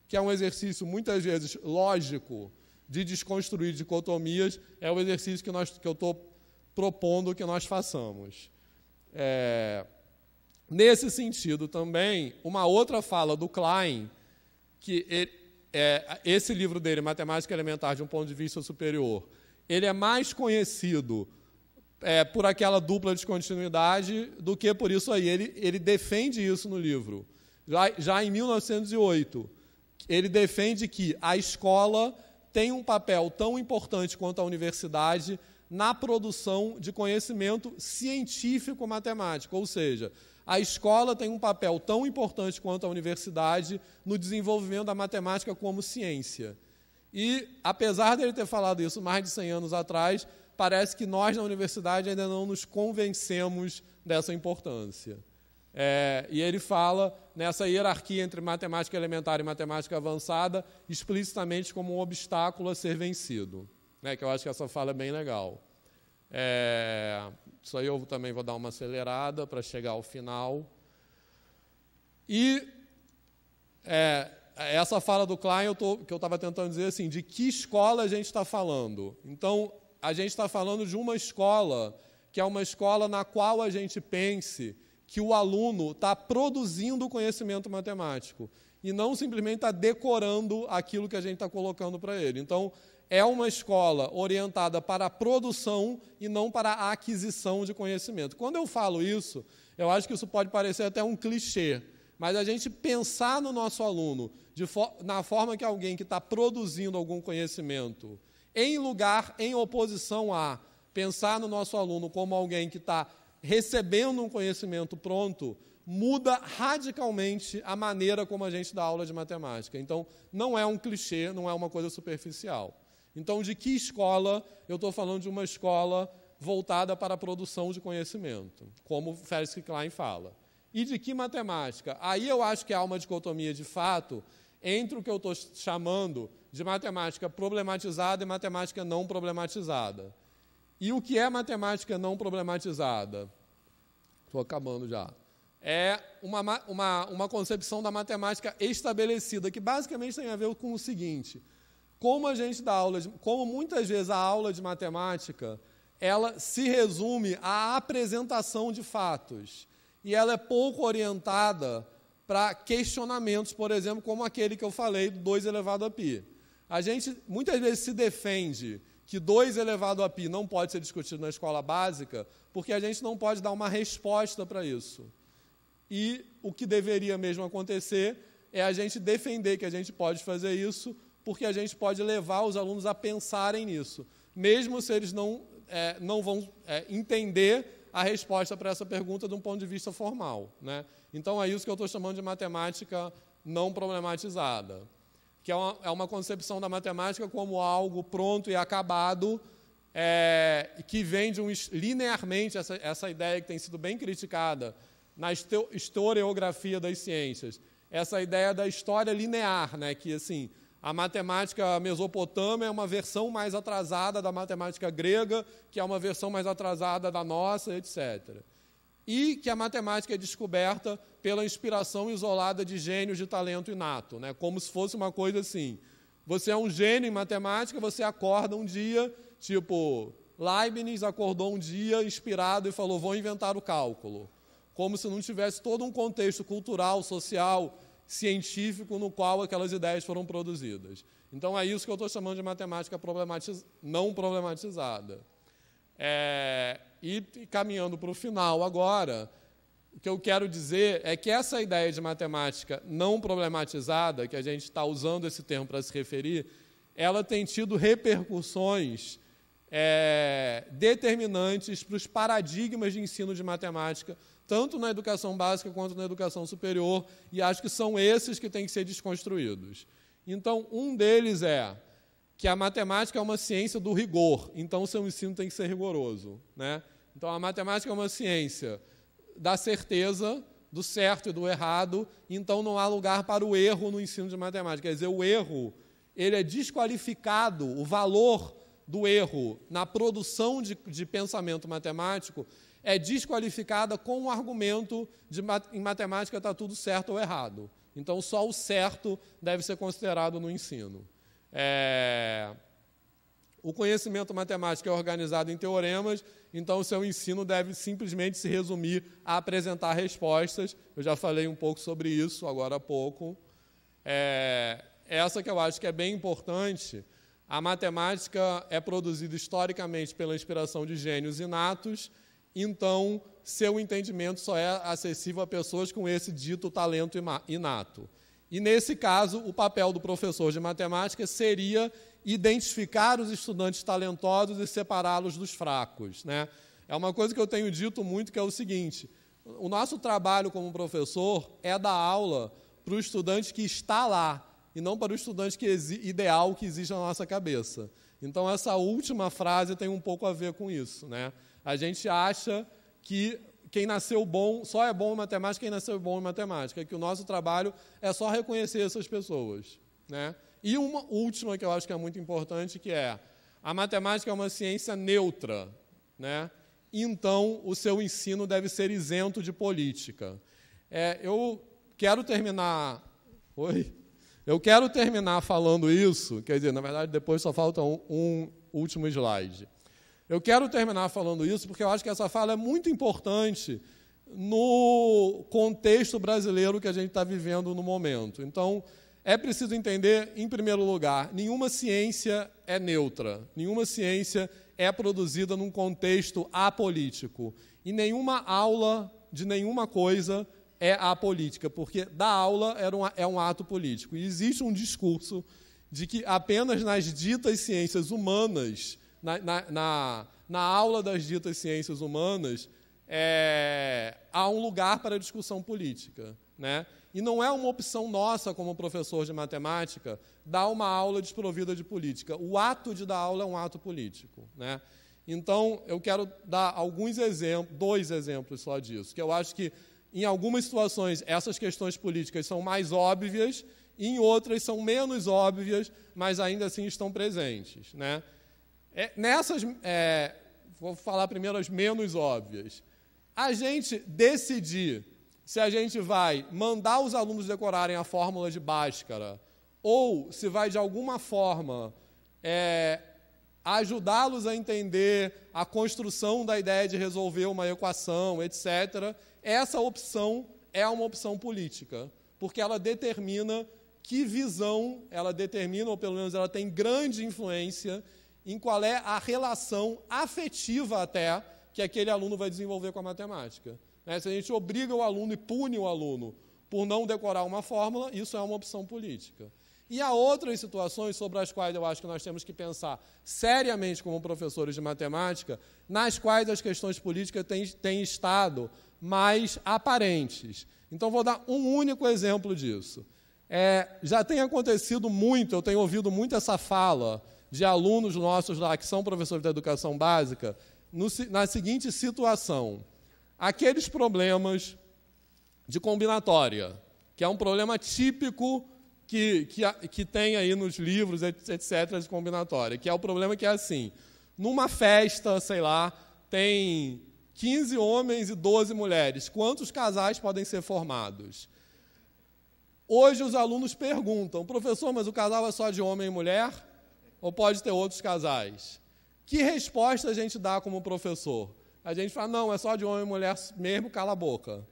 que é um exercício, muitas vezes, lógico, de desconstruir dicotomias, é o exercício que eu estou propondo que nós façamos. Nesse sentido, também, uma outra fala do Klein, que esse livro dele, Matemática Elementar de um Ponto de Vista Superior, ele é mais conhecido por aquela dupla descontinuidade do que por isso aí. Ele defende isso no livro. Já em 1908, ele defende que a escola tem um papel tão importante quanto a universidade na produção de conhecimento científico-matemático, ou seja, a escola tem um papel tão importante quanto a universidade no desenvolvimento da matemática como ciência. E, apesar de ele ter falado isso mais de 100 anos atrás, parece que nós, na universidade, ainda não nos convencemos dessa importância. E ele fala nessa hierarquia entre matemática elementar e matemática avançada explicitamente como um obstáculo a ser vencido, né, que eu acho que essa fala é bem legal. Isso aí eu também vou dar uma acelerada para chegar ao final. E essa fala do Klein, que eu estava tentando dizer assim, de que escola a gente está falando. Então, a gente está falando de uma escola que é uma escola na qual a gente pense que o aluno está produzindo conhecimento matemático e não simplesmente está decorando aquilo que a gente está colocando para ele. Então, é uma escola orientada para a produção e não para a aquisição de conhecimento. Quando eu falo isso, eu acho que isso pode parecer até um clichê, mas a gente pensar no nosso aluno na forma que alguém que está produzindo algum conhecimento, em oposição a pensar no nosso aluno como alguém que está recebendo um conhecimento pronto, muda radicalmente a maneira como a gente dá aula de matemática. Então, não é um clichê, não é uma coisa superficial. Então, de que escola? Eu estou falando de uma escola voltada para a produção de conhecimento, como Felix Klein fala. E de que matemática? Aí eu acho que há uma dicotomia, de fato, entre o que eu estou chamando de matemática problematizada e matemática não problematizada. E o que é matemática não problematizada? Estou acabando já. É uma concepção da matemática estabelecida, que basicamente tem a ver com o seguinte: como a gente dá aula, como muitas vezes a aula de matemática, ela se resume à apresentação de fatos, e ela é pouco orientada para questionamentos, por exemplo, como aquele que eu falei do 2 elevado a π. A gente muitas vezes se defende que 2 elevado a π não pode ser discutido na escola básica, porque a gente não pode dar uma resposta para isso. E o que deveria mesmo acontecer é a gente defender que a gente pode fazer isso, porque a gente pode levar os alunos a pensarem nisso, mesmo se eles não vão entender a resposta para essa pergunta de um ponto de vista formal, né? Então, é isso que eu estou chamando de matemática não problematizada, que é uma concepção da matemática como algo pronto e acabado, que vem de linearmente, essa ideia que tem sido bem criticada na historiografia das ciências, essa ideia da história linear, né, que assim, a matemática mesopotâmica é uma versão mais atrasada da matemática grega, que é uma versão mais atrasada da nossa, etc. E que a matemática é descoberta pela inspiração isolada de gênios de talento inato, né? Como se fosse uma coisa assim: você é um gênio em matemática, você acorda um dia, tipo, Leibniz acordou um dia inspirado e falou, vou inventar o cálculo. Como se não tivesse todo um contexto cultural, social, científico no qual aquelas ideias foram produzidas. Então, é isso que eu estou chamando de matemática não problematizada. E caminhando para o final agora, o que eu quero dizer é que essa ideia de matemática não problematizada, que a gente está usando esse termo para se referir, ela tem tido repercussões determinantes para os paradigmas de ensino de matemática, tanto na educação básica quanto na educação superior, e acho que são esses que têm que ser desconstruídos. Então, um deles é que a matemática é uma ciência do rigor, então o seu ensino tem que ser rigoroso, né? Então, a matemática é uma ciência da certeza, do certo e do errado, então não há lugar para o erro no ensino de matemática. Quer dizer, o erro, ele é desqualificado, o valor do erro na produção de pensamento matemático é desqualificada com o argumento de em matemática está tudo certo ou errado. Então, só o certo deve ser considerado no ensino. O conhecimento matemático é organizado em teoremas, então o seu ensino deve simplesmente se resumir a apresentar respostas. Eu já falei um pouco sobre isso agora há pouco. Essa que eu acho que é bem importante. A matemática é produzida historicamente pela inspiração de gênios inatos, então seu entendimento só é acessível a pessoas com esse dito talento inato. E, nesse caso, o papel do professor de matemática seria identificar os estudantes talentosos e separá-los dos fracos, né? É uma coisa que eu tenho dito muito, que é o seguinte: o nosso trabalho como professor é dar aula para o estudante que está lá, e não para o estudante ideal que existe na nossa cabeça. Então, essa última frase tem um pouco a ver com isso, né? A gente acha que quem nasceu bom, só é bom em matemática quem nasceu bom em matemática, que o nosso trabalho é só reconhecer essas pessoas, né? E uma última que eu acho que é muito importante, que é a matemática é uma ciência neutra, né? Então, o seu ensino deve ser isento de política. Eu quero terminar... Oi? Eu quero terminar falando isso, quer dizer, na verdade, depois só falta um último slide. Eu quero terminar falando isso porque eu acho que essa fala é muito importante no contexto brasileiro que a gente está vivendo no momento. Então, é preciso entender, em primeiro lugar, nenhuma ciência é neutra, nenhuma ciência é produzida num contexto apolítico. E nenhuma aula de nenhuma coisa é apolítica, porque dar aula é um ato político. E existe um discurso de que apenas nas ditas ciências humanas, na aula das ditas ciências humanas, há um lugar para a discussão política, né? E não é uma opção nossa, como professor de matemática, dar uma aula desprovida de política. O ato de dar aula é um ato político, né? Então, eu quero dar alguns exemplos, 2 exemplos só disso, que eu acho que, em algumas situações, essas questões políticas são mais óbvias, e em outras são menos óbvias, mas ainda assim estão presentes, né? Vou falar primeiro as menos óbvias. A gente decidir se a gente vai mandar os alunos decorarem a fórmula de Bhaskara ou se vai, de alguma forma, ajudá-los a entender a construção da ideia de resolver uma equação, etc., essa opção é uma opção política, porque ela determina que visão ela determina, ou pelo menos ela tem grande influência em qual é a relação afetiva até que aquele aluno vai desenvolver com a matemática. Se a gente obriga o aluno e pune o aluno por não decorar uma fórmula, isso é uma opção política. E há outras situações sobre as quais eu acho que nós temos que pensar seriamente como professores de matemática, nas quais as questões políticas têm estado mais aparentes. Então, vou dar um único exemplo disso. Já tem acontecido muito, eu tenho ouvido muito essa fala de alunos nossos lá, que são professores da educação básica, na seguinte situação: aqueles problemas de combinatória, que é um problema típico que tem aí nos livros, etc., de combinatória, que é o problema que é assim: numa festa, sei lá, tem 15 homens e 12 mulheres, quantos casais podem ser formados? Hoje os alunos perguntam: professor, mas o casal é só de homem e mulher? Ou pode ter outros casais? Que resposta a gente dá como professor? A gente fala: não, é só de homem e mulher mesmo, cala a boca.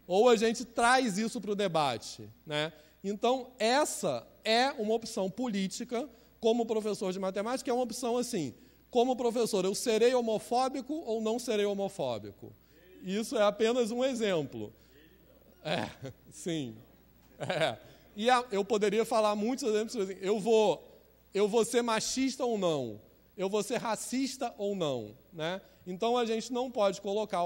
Ou a gente traz isso para o debate, né? Então, essa é uma opção política, como professor de matemática, é uma opção assim: como professor, eu serei homofóbico ou não serei homofóbico? Isso é apenas um exemplo. Sim. E eu poderia falar muitos exemplos assim: eu vou ser machista ou não? Eu vou ser racista ou não? Né? Então, a gente não pode colocar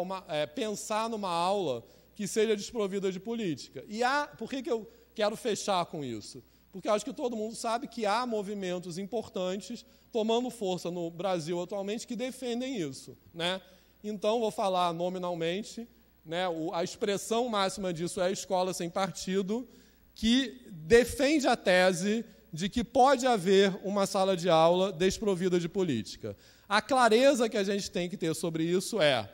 pensar numa aula que seja desprovida de política. E por que eu quero fechar com isso? Porque eu acho que todo mundo sabe que há movimentos importantes tomando força no Brasil atualmente que defendem isso, né? Então, vou falar nominalmente, né? A expressão máxima disso é a Escola Sem Partido, que defende a tese de que pode haver uma sala de aula desprovida de política. A clareza que a gente tem que ter sobre isso é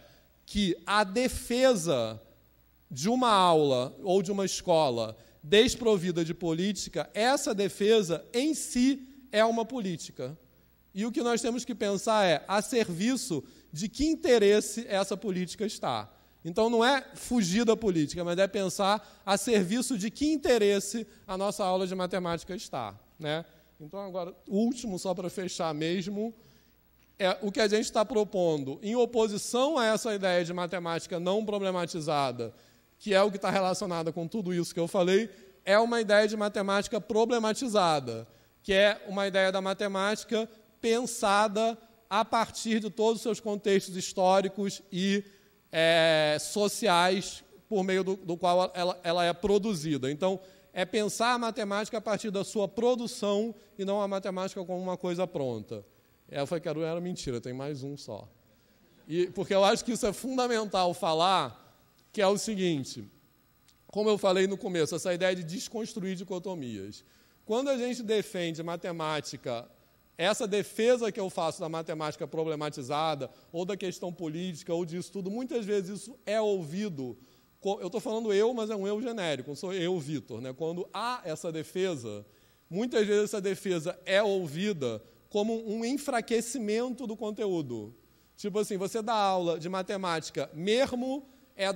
que a defesa de uma aula ou de uma escola desprovida de política, essa defesa em si é uma política. E o que nós temos que pensar é a serviço de que interesse essa política está. Então, não é fugir da política, mas é pensar a serviço de que interesse a nossa aula de matemática está, né? Então, agora, o último, só para fechar mesmo, é o que a gente está propondo, em oposição a essa ideia de matemática não problematizada, que é o que está relacionado com tudo isso que eu falei, é uma ideia de matemática problematizada, que é uma ideia da matemática pensada a partir de todos os seus contextos históricos e sociais por meio do qual ela é produzida. Então, é pensar a matemática a partir da sua produção e não a matemática como uma coisa pronta. Era mentira, tem mais um só. Porque eu acho que isso é fundamental falar, que é o seguinte: como eu falei no começo, essa ideia de desconstruir dicotomias. Quando a gente defende matemática, essa defesa que eu faço da matemática problematizada, ou da questão política, ou disso tudo, muitas vezes isso é ouvido. Eu estou falando eu, mas é um eu genérico, não sou eu, Vitor, né? Quando há essa defesa, muitas vezes essa defesa é ouvida como um enfraquecimento do conteúdo. Tipo assim, você dá aula de matemática mesmo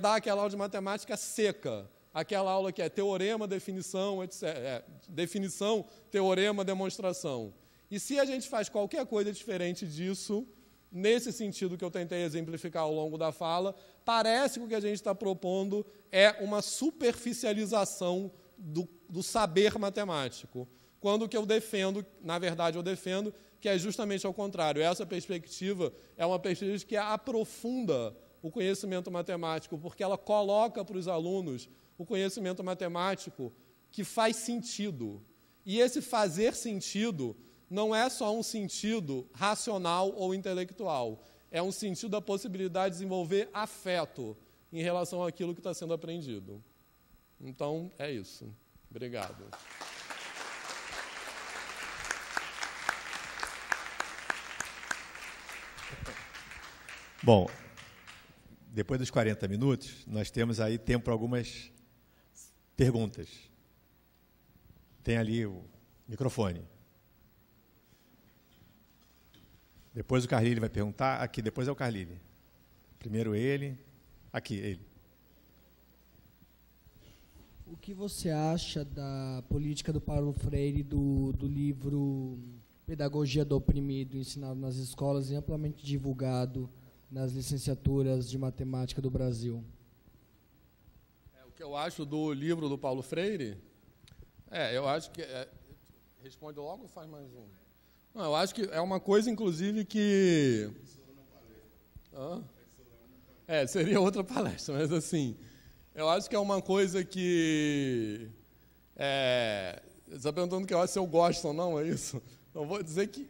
dar aquela aula de matemática seca, aquela aula que é teorema, definição, etc. Definição, teorema, demonstração. E se a gente faz qualquer coisa diferente disso, nesse sentido que eu tentei exemplificar ao longo da fala, parece que o que a gente está propondo é uma superficialização do saber matemático. Quando o que eu defendo, na verdade eu defendo, que é justamente ao contrário. Essa perspectiva é uma perspectiva que aprofunda o conhecimento matemático, porque ela coloca para os alunos o conhecimento matemático que faz sentido. E esse fazer sentido não é só um sentido racional ou intelectual, é um sentido da possibilidade de desenvolver afeto em relação àquilo que está sendo aprendido. Então, é isso. Obrigado. Bom, depois dos 40 minutos, nós temos aí tempo para algumas perguntas. Tem ali o microfone. Depois o Carlile vai perguntar. Aqui, depois é o Carlile. Primeiro ele. Aqui, ele. O que você acha da política do Paulo Freire, do livro Pedagogia do Oprimido, ensinado nas escolas e amplamente divulgado nas licenciaturas de matemática do Brasil? O que eu acho do livro do Paulo Freire? Eu acho que... responde logo ou faz mais um? Não, eu acho que é uma coisa, inclusive, que... seria outra palestra, mas assim... Eu acho que é uma coisa que... Você está perguntando que eu acho se eu gosto ou não, é isso? Então, vou dizer que...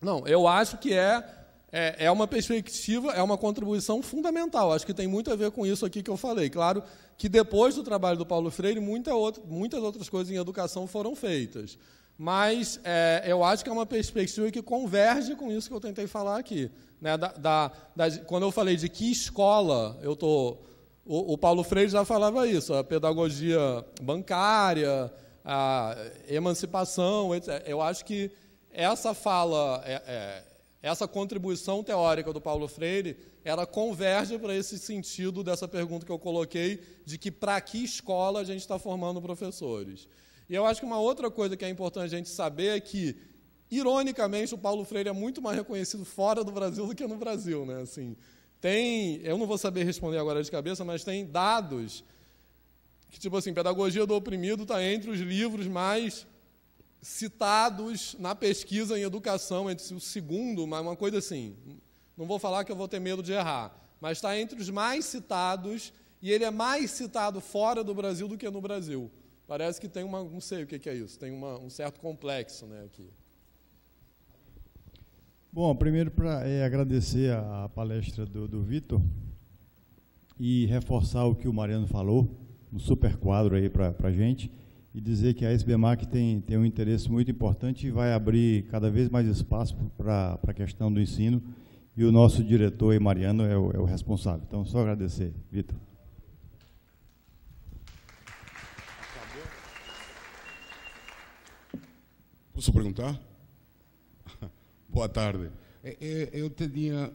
Não, eu acho que é uma perspectiva, é uma contribuição fundamental. Acho que tem muito a ver com isso aqui que eu falei. Claro que depois do trabalho do Paulo Freire, muitas outras coisas em educação foram feitas. Mas eu acho que é uma perspectiva que converge com isso que eu tentei falar aqui. Né? Quando eu falei de que escola eu estou... O Paulo Freire já falava isso, a pedagogia bancária, a emancipação, etc. Eu acho que essa fala, essa contribuição teórica do Paulo Freire, ela converge para esse sentido dessa pergunta que eu coloquei, de que para que escola a gente está formando professores. E eu acho que uma outra coisa que é importante a gente saber é que, ironicamente, o Paulo Freire é muito mais reconhecido fora do Brasil do que no Brasil. Né? Assim, eu não vou saber responder agora de cabeça, mas tem dados que, tipo assim, Pedagogia do Oprimido está entre os livros mais citados na pesquisa em educação, entre o segundo, mas uma coisa assim, não vou falar que eu vou ter medo de errar, mas está entre os mais citados, e ele é mais citado fora do Brasil do que no Brasil. Parece que tem não sei o que é isso, tem um certo complexo, né, aqui. Bom, primeiro para agradecer a palestra do Vitor e reforçar o que o Mariano falou, um super quadro aí para a gente, e dizer que a SBMAC tem um interesse muito importante e vai abrir cada vez mais espaço para a questão do ensino, e o nosso diretor, aí, Mariano, é o responsável. Então, só agradecer, Vitor. Posso perguntar? Boa tarde. Eu tinha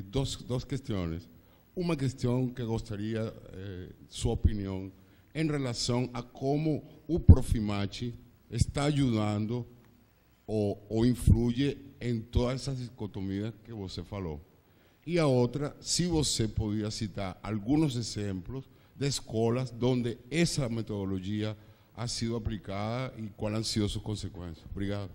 duas questões. Uma questão que gostaria sua opinião em relação a como o Profimat está ajudando ou influi em todas essas dicotomias que você falou. E a outra, se você podia citar alguns exemplos de escolas onde essa metodologia ha sido aplicada e quais han sido suas consequências. Obrigado.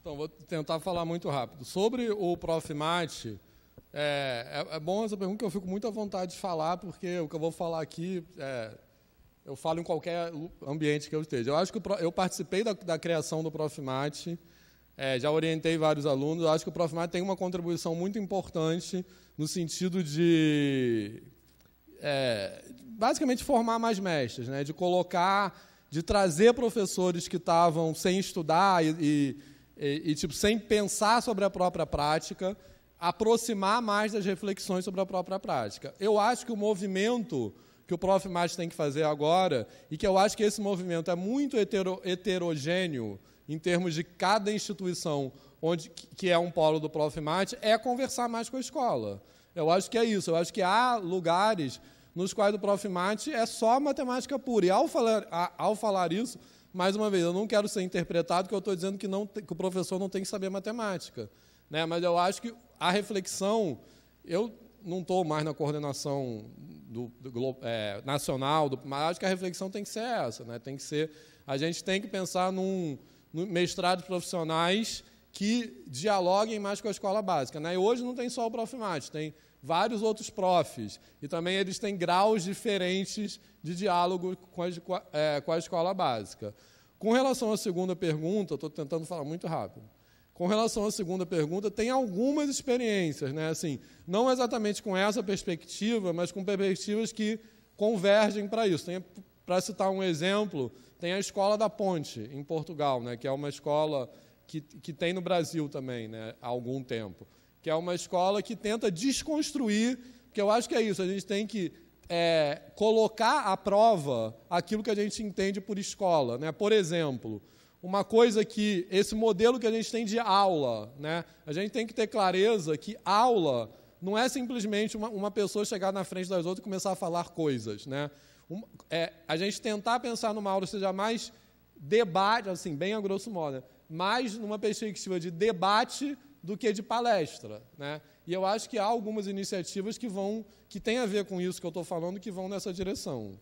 Então, vou tentar falar muito rápido. Sobre o Profimat, é bom essa pergunta, que eu fico muito à vontade de falar, porque o que eu vou falar aqui, eu falo em qualquer ambiente que eu esteja. Eu acho que eu participei da criação do Profimat, já orientei vários alunos, eu acho que o Profimat tem uma contribuição muito importante no sentido de, basicamente, formar mais mestres, né? De trazer professores que estavam sem estudar e tipo, sem pensar sobre a própria prática, aproximar mais das reflexões sobre a própria prática. Eu acho que o movimento que o Profimat tem que fazer agora, e que eu acho que esse movimento é muito heterogêneo em termos de cada instituição que é um polo do Profimat, é conversar mais com a escola. Eu acho que é isso. Eu acho que há lugares nos quais o Prof. Mate é só matemática pura. E ao falar isso, mais uma vez, eu não quero ser interpretado que eu estou dizendo que o professor não tem que saber matemática, né? Mas eu acho que a reflexão... Eu não estou mais na coordenação nacional, mas acho que a reflexão tem que ser essa, né? Tem que ser, a gente tem que pensar no mestrado de profissionais que dialoguem mais com a escola básica, né? E hoje não tem só o Prof. Mate, tem vários outros profs, e também eles têm graus diferentes de diálogo com a escola básica. Com relação à segunda pergunta, estou tentando falar muito rápido. Com relação à segunda pergunta, tem algumas experiências, né? Assim, não exatamente com essa perspectiva, mas com perspectivas que convergem para isso. Para citar um exemplo, tem a Escola da Ponte, em Portugal, né? Que é uma escola que tem no Brasil também, né? Há algum tempo. Que é uma escola que tenta desconstruir, porque eu acho que é isso, a gente tem que colocar à prova aquilo que a gente entende por escola, né? Por exemplo, uma coisa que, esse modelo que a gente tem de aula, né? A gente tem que ter clareza que aula não é simplesmente uma pessoa chegar na frente das outras e começar a falar coisas, né? A gente tentar pensar numa aula que seja mais debate, assim, bem a grosso modo, né? Mais numa perspectiva de debate do que de palestra, né? E eu acho que há algumas iniciativas que têm a ver com isso que eu estou falando, que vão nessa direção.